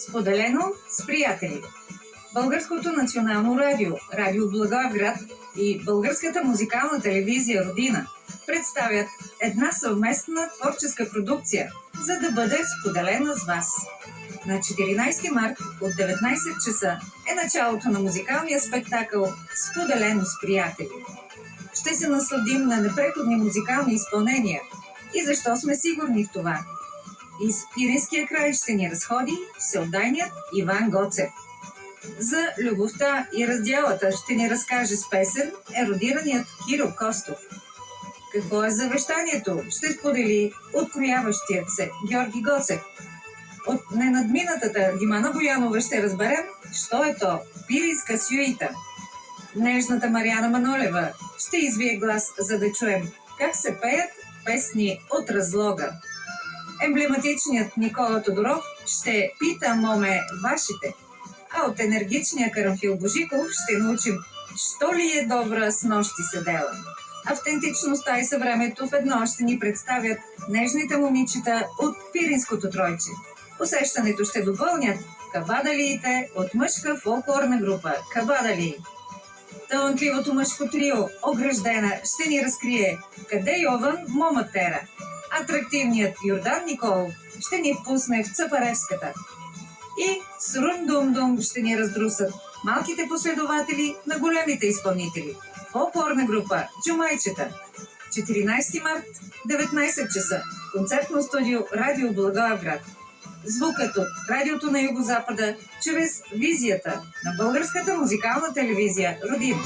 Споделено с приятели. Българското национално радио, Радио Благоевград и Българската музикална телевизия Родина представят една съвместна творческа продукция, за да бъде споделена с вас. На 14 март от 19 часа е началото на музикалния спектакъл «Споделено с приятели». Ще се насладим на непреходни музикални изпълнения. И защо сме сигурни в това? Из Пиринския край ще ни разходи всеотдайният Иван Гоцев. За любовта и разделата ще ни разкаже с песен ерудираният Киро Костов. Какво е завещанието? Ще сподели открояващият се Георги Гоцев. От ненадминатата Димана Боянова ще разберем, що е то пиринска сюита. Нежната Мариана Манолева ще извие глас, за да чуем как се пеят песни от разлога. Емблематичният Никола Тодоров ще пита моме вашите, а от енергичния Карамфил Божиков ще научим, що ли е добра с нощи седела. Автентичността и съвремето в едно ще ни представят нежните момичета от Пиринското тройче. Усещането ще допълнят кабадалиите от мъжка фолклорна група Кабадали. Талантливото мъжко трио Ограждена ще ни разкрие къде Йован Моматера. Атрактивният Йордан Николов ще ни впусне в Цапаревската. И с Рундум-Дум ще ни раздрусат малките последователи на големите изпълнители. Фолклорна група Джумайчета. 14 март, 19 часа. Концертно студио Радио Благоевград. Звукът от радиото на Югозапада чрез визията на Българската музикална телевизия Родина.